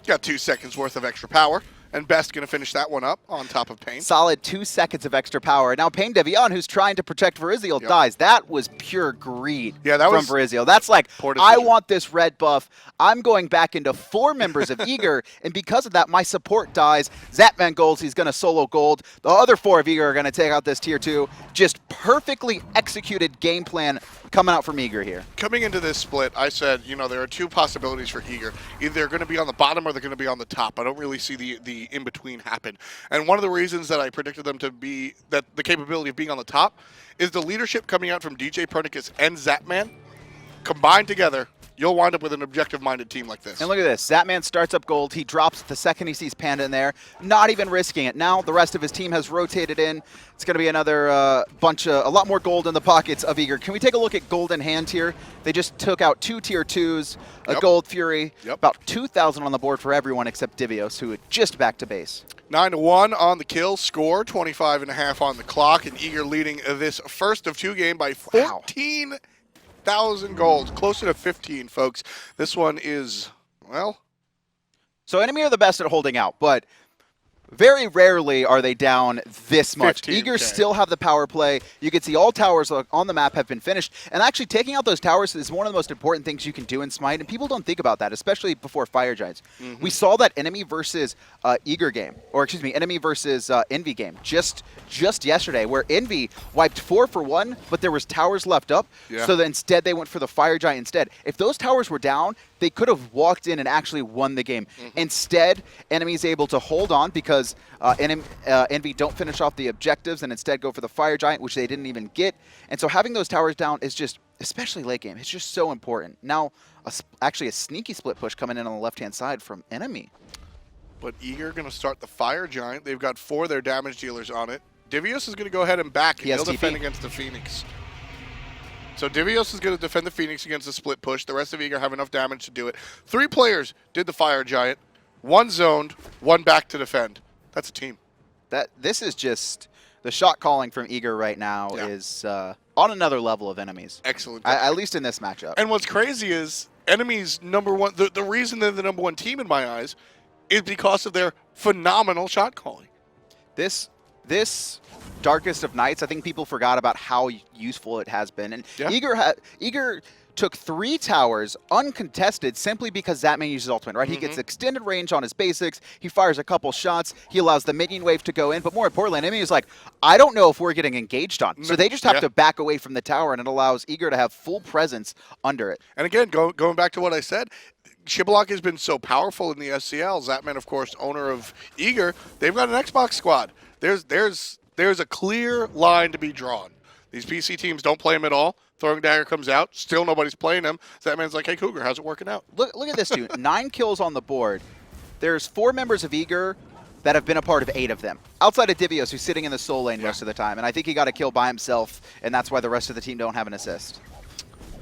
Got 2 seconds worth of extra power. And Best going to finish that one up on top of Pain. Solid 2 seconds of extra power. Now Pain Devion, who's trying to protect Verizial, dies. That was pure greed from Verizial. That's like, I want this red buff. I'm going back into 4 members of Eager, and because of that, my support dies. Zapman golds, he's going to solo gold. The other 4 of Eager are going to take out this tier 2. Just perfectly executed game plan coming out from Eager here. Coming into this split, I said, there are two possibilities for Eager. Either they're going to be on the bottom or they're going to be on the top. I don't really see the in-between happen. And one of the reasons that I predicted them to be, that the capability of being on the top, is the leadership coming out from DJ Pernicus and Zapman. Combined together, you'll wind up with an objective-minded team like this. And look at this. Zapman starts up gold. He drops the second he sees Panda in there, not even risking it. Now the rest of his team has rotated in. It's going to be another a lot more gold in the pockets of Eager. Can we take a look at gold in hand here? They just took out 2 tier 2s, a Gold Fury, about 2,000 on the board for everyone except Divios, who had just back to base. 9-1 on the kill score, 25.5 on the clock, and Eager leading this first of 2 game by 14,000 gold, closer to 15, folks. This one is, well... So Enemy are the best at holding out, but very rarely are they down this much. 15K. Eager still have the power play. You can see all towers on the map have been finished. And actually taking out those towers is one of the most important things you can do in Smite. And people don't think about that, especially before Fire Giants. We saw that Enemy versus Eager game, or excuse me, Enemy versus Envy game just yesterday, where Envy wiped 4 for 1, but there was towers left up. Yeah. So then instead they went for the Fire Giant instead. If those towers were down, they could have walked in and actually won the game. Instead, Enemy is able to hold on because Envy don't finish off the objectives and instead go for the Fire Giant, which they didn't even get. And so having those towers down is just, especially late game, it's just so important. Now, actually a sneaky split push coming in on the left-hand side from Enemy. But Eager going to start the Fire Giant. They've got 4 of their damage dealers on it. Divios is going to go ahead and back, and he'll defend against the Phoenix. So Divios is going to defend the Phoenix against the split push. The rest of Eager have enough damage to do it. 3 players did the Fire Giant. 1 zoned, 1 back to defend. That's a team. This is just the shot calling from Eager right now is on another level of Enemies. Excellent. At least in this matchup. And what's crazy is Enemy's #1. The reason they're the #1 team in my eyes is because of their phenomenal shot calling. This Darkest of Nights, I think people forgot about how useful it has been. And Eager took 3 towers uncontested simply because Zapman uses ultimate, right? He gets extended range on his basics. He fires a couple shots. He allows the minion wave to go in. But more importantly, Enemy is like, I don't know if we're getting engaged on. So they just have to back away from the tower, and it allows Eager to have full presence under it. And again, going back to what I said, Shibboleth has been so powerful in the SCL. Zapman, of course, owner of Eager. They've got an Xbox squad. There's a clear line to be drawn. These PC teams don't play him at all. Throwing Dagger comes out. Still nobody's playing him. Zapman's like, hey, Cougar, how's it working out? Look at this, dude. 9 kills on the board. There's 4 members of Eager that have been a part of 8 of them. Outside of Divios, who's sitting in the soul lane most of the time. And I think he got a kill by himself, and that's why the rest of the team don't have an assist.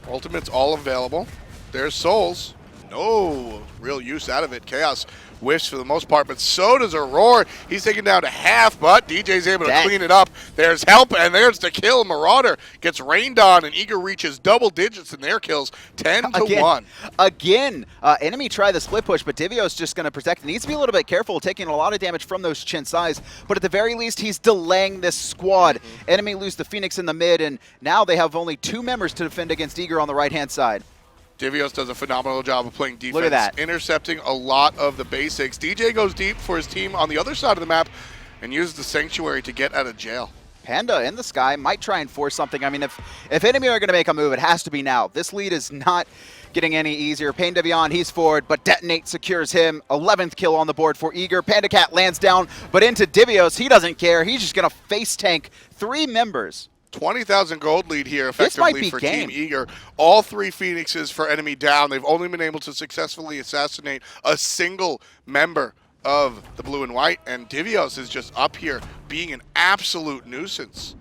Ultimate's all available. There's souls. No real use out of it. Chaos whiffs for the most part, but so does Aurora. He's taken down to half, but DJ's able to clean it up. There's help, and there's the kill. Marauder gets rained on, and Eager reaches double digits in their kills, 10-1. Again, Enemy try the split push, but Divios just going to protect. He needs to be a little bit careful, taking a lot of damage from those Chin Sais, but at the very least, he's delaying this squad. Enemy lose the Phoenix in the mid, and now they have only 2 members to defend against Eager on the right-hand side. Divios does a phenomenal job of playing defense. Look at that. Intercepting a lot of the basics. DJ goes deep for his team on the other side of the map and uses the Sanctuary to get out of jail. Panda in the sky might try and force something. I mean, if Enemy are going to make a move, it has to be now. This lead is not getting any easier. Pain Devion, he's forward, but Detonate secures him. 11th kill on the board for Eager. Panda Cat lands down, but into Divios, he doesn't care. He's just going to face tank 3 members. 20,000 gold lead here effectively for Team Eager. All 3 Phoenixes for Enemy down. They've only been able to successfully assassinate a single member of the blue and white, and Divios is just up here being an absolute nuisance.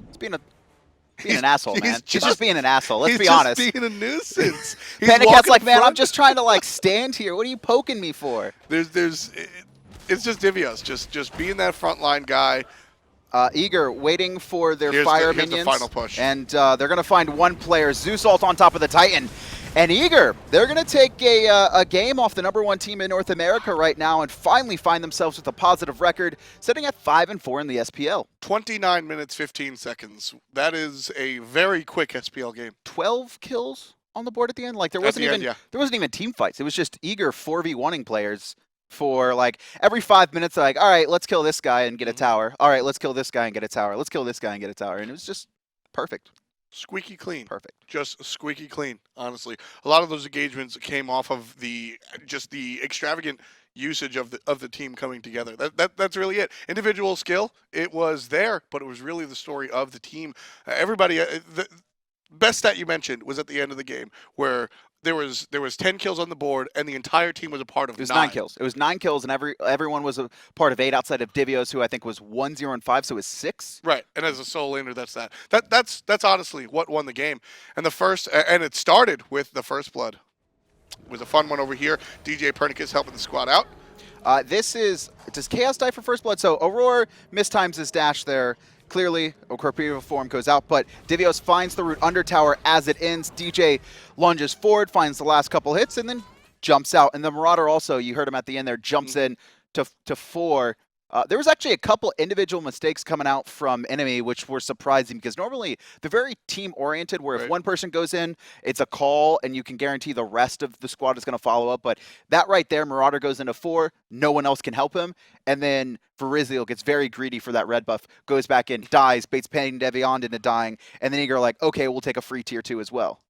It's being an asshole, man. He's just being an asshole. Let's be honest. honest. He's being a nuisance. Panda Cat's like, man, I'm just trying to like stand here. What are you poking me for? It's just Divios, just being that frontline guy. Eager waiting for their fire minions. The final push. And they're going to find 1 player, Zeus Ult on top of the Titan. And Eager, they're going to take a game off the #1 team in North America right now and finally find themselves with a positive record, sitting at 5-4 in the SPL. 29 minutes, 15 seconds. That is a very quick SPL game. 12 kills on the board at the end. Like there wasn't even team fights. It was just Eager 4v1ing players. For like every 5 minutes, they're like, all right, let's kill this guy and get a tower. All right, let's kill this guy and get a tower. Let's kill this guy and get a tower. And it was just Perfect. Squeaky clean. Perfect. Just squeaky clean, honestly. A lot of those engagements came off of the extravagant usage of the team coming together. That's really it. Individual skill, it was there, but it was really the story of the team. Everybody, the best stat you mentioned was at the end of the game where there was 10 kills on the board and the entire team was a part of It was 9 kills. It was 9 kills, and everyone was a part of 8 outside of Divios, who I think was 1-0-5, so it was 6. Right, and as a solo laner, that's honestly what won the game. And and it started with the first blood. It was a fun one over here. DJ Pernicus helping the squad out. Does Chaos die for first blood? So Aurora mistimes his dash there. Clearly, Corporeal form goes out, but Divios finds the root under tower as it ends. DJ lunges forward, finds the last couple hits, and then jumps out. And the Marauder also, you heard him at the end there, jumps in to 4. There was actually a couple individual mistakes coming out from enemy, which were surprising because normally they're very team-oriented, where if one person goes in, it's a call, and you can guarantee the rest of the squad is going to follow up. But that right there, Marauder goes into 4, no one else can help him, and then Verizial gets very greedy for that red buff, goes back in, dies, baits Pain Deviant into dying, and then Eager are like, okay, we'll take a free tier 2 as well.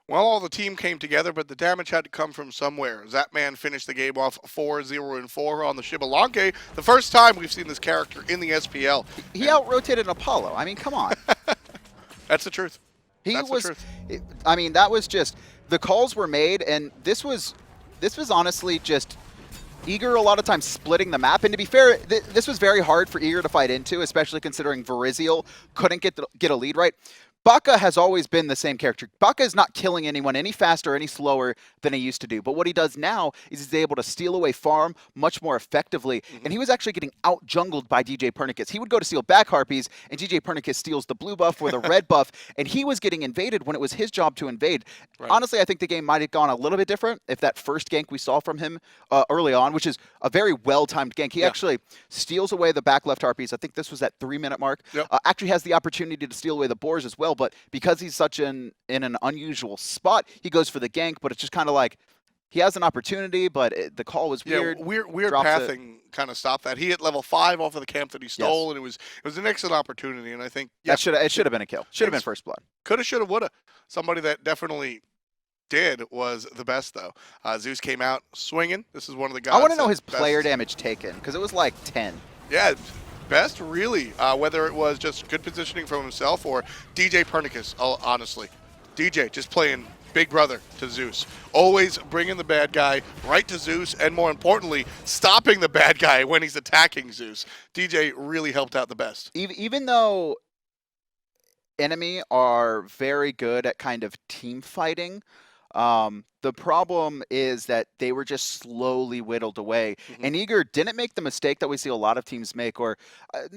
Well, all the team came together, but the damage had to come from somewhere. Zapman finished the game off 4-0-4 on the Xbalanque. The first time we've seen this character in the SPL. He out-rotated Apollo. I mean, come on. That's the truth. That's the truth. I mean, that was just, the calls were made, and this was honestly just Eager a lot of times splitting the map. And to be fair, this was very hard for Eager to fight into, especially considering Verizial couldn't get a lead right. Baka has always been the same character. Baka is not killing anyone any faster or any slower than he used to do. But what he does now is he's able to steal away farm much more effectively. And he was actually getting out-jungled by DJ Pernicus. He would go to steal back Harpies, and DJ Pernicus steals the blue buff or the red buff, and he was getting invaded when it was his job to invade. Right. Honestly, I think the game might have gone a little bit different if that first gank we saw from him early on, which is a very well-timed gank. He actually steals away the back left Harpies. I think this was that 3-minute mark. Actually has the opportunity to steal away the boars as well, but because he's such in an unusual spot, he goes for the gank, but it's just kind of like he has an opportunity, but the call was weird. Weird pathing kind of stopped that. He hit level 5 off of the camp that he stole, and it was an excellent opportunity. And I think it should have been a kill. Should have been first blood. Coulda, shoulda, woulda. Somebody that definitely did was the best though. Zeus came out swinging. This is one of the guys. I want to know his player damage taken because it was like 10. Yeah. Best, really, whether it was just good positioning from himself or DJ Pernicus, honestly. DJ just playing big brother to Zeus. Always bringing the bad guy right to Zeus, and more importantly, stopping the bad guy when he's attacking Zeus. DJ really helped out the best. Even though enemy are very good at kind of team fighting, the problem is that they were just slowly whittled away. And Eager didn't make the mistake that we see a lot of teams make, or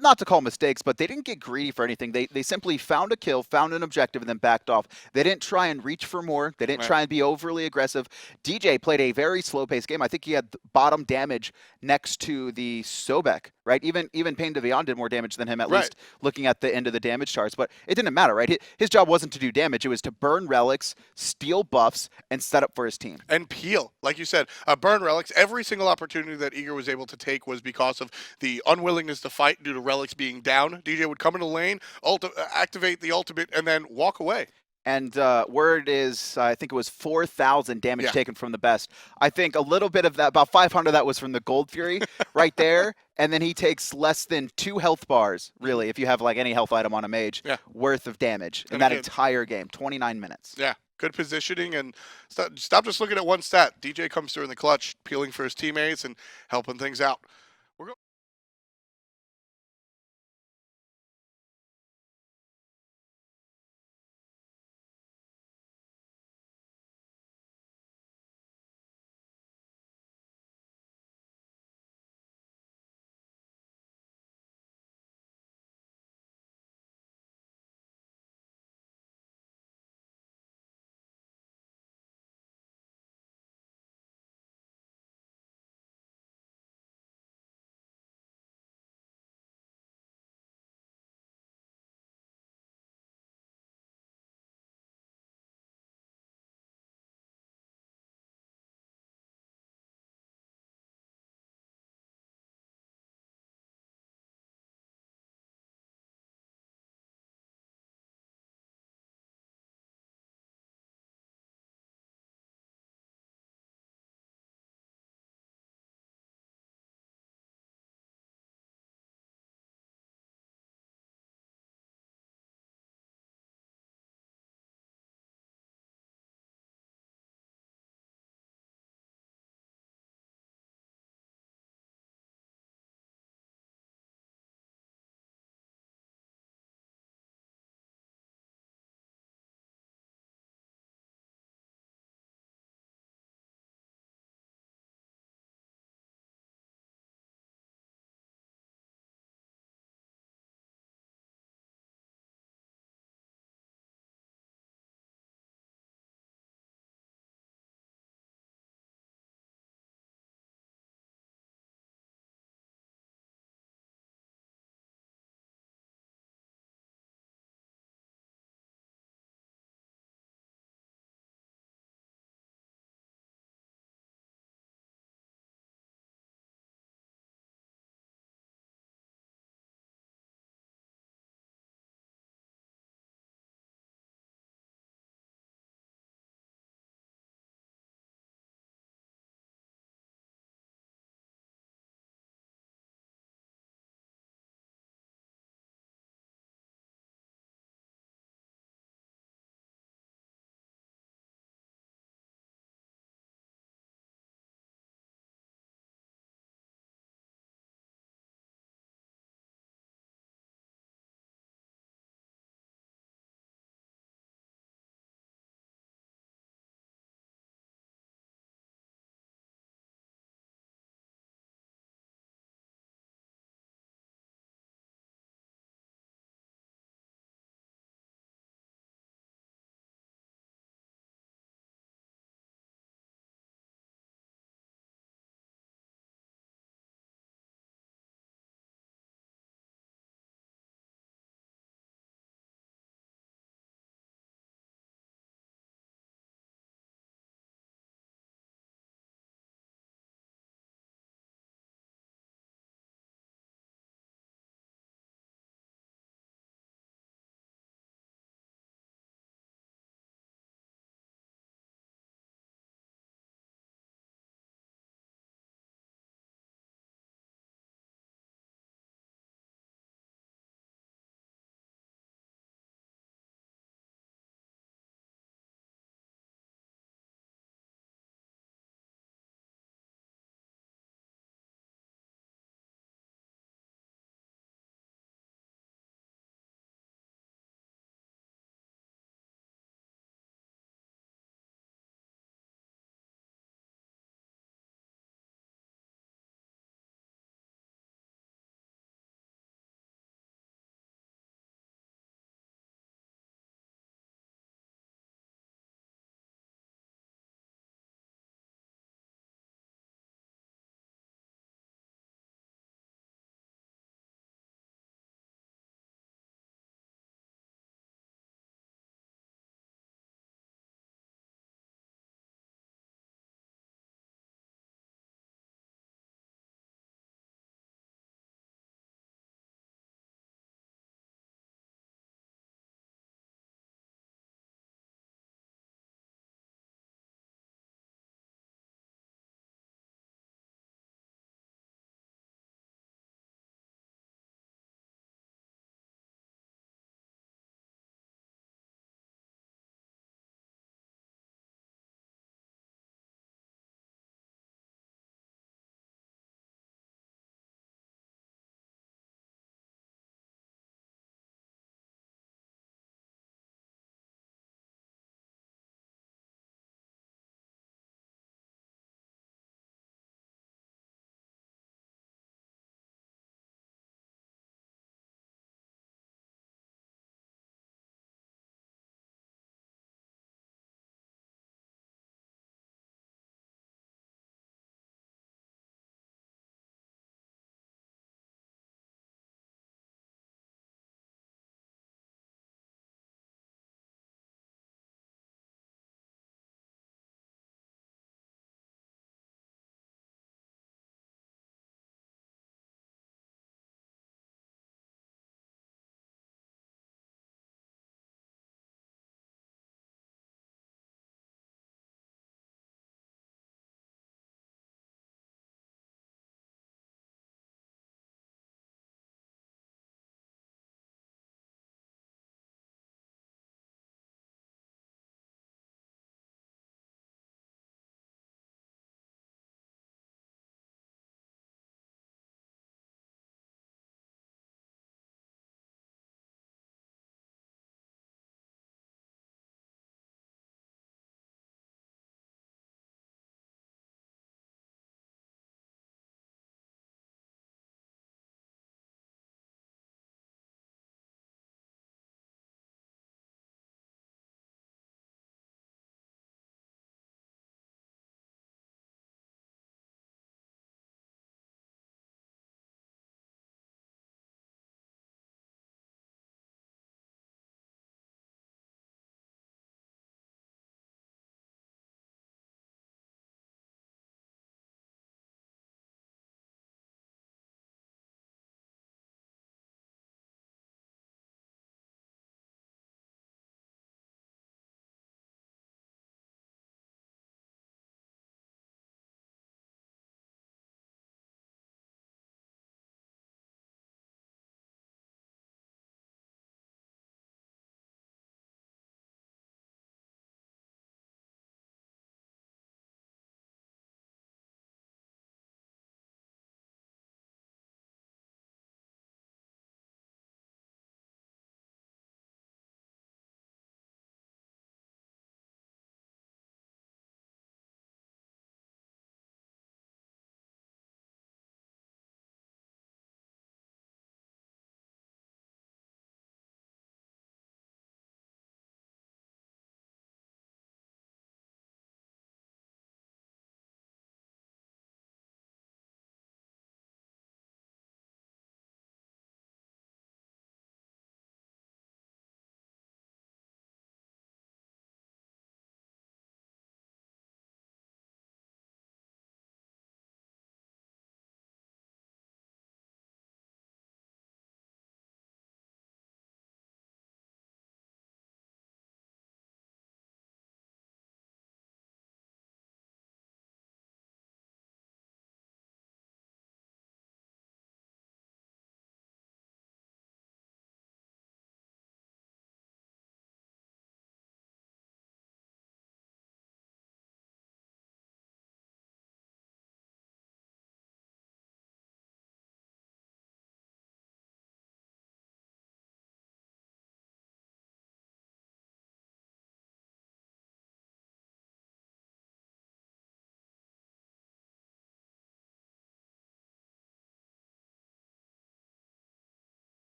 not to call mistakes, but they didn't get greedy for anything. They simply found a kill, found an objective, and then backed off. They didn't try and reach for more. They didn't try and be overly aggressive. DJ played a very slow-paced game. I think he had bottom damage next to the Sobek, right? Even Pain Deviant did more damage than him, at least looking at the end of the damage charts. But it didn't matter, right? His job wasn't to do damage. It was to burn relics, steal buffs, and set up for his team. And peel, like you said, burn relics. Every single opportunity that Eager was able to take was because of the unwillingness to fight due to relics being down. DJ would come in the lane, activate the ultimate, and then walk away. And word is, I think it was 4,000 damage taken from the best. I think a little bit of that, about 500 of that was from the Gold Fury right there. And then he takes less than 2 health bars, really, if you have like any health item on a mage, worth of damage in that entire game, 29 minutes. Yeah. Good positioning, and stop just looking at one stat. DJ comes through in the clutch, peeling for his teammates and helping things out.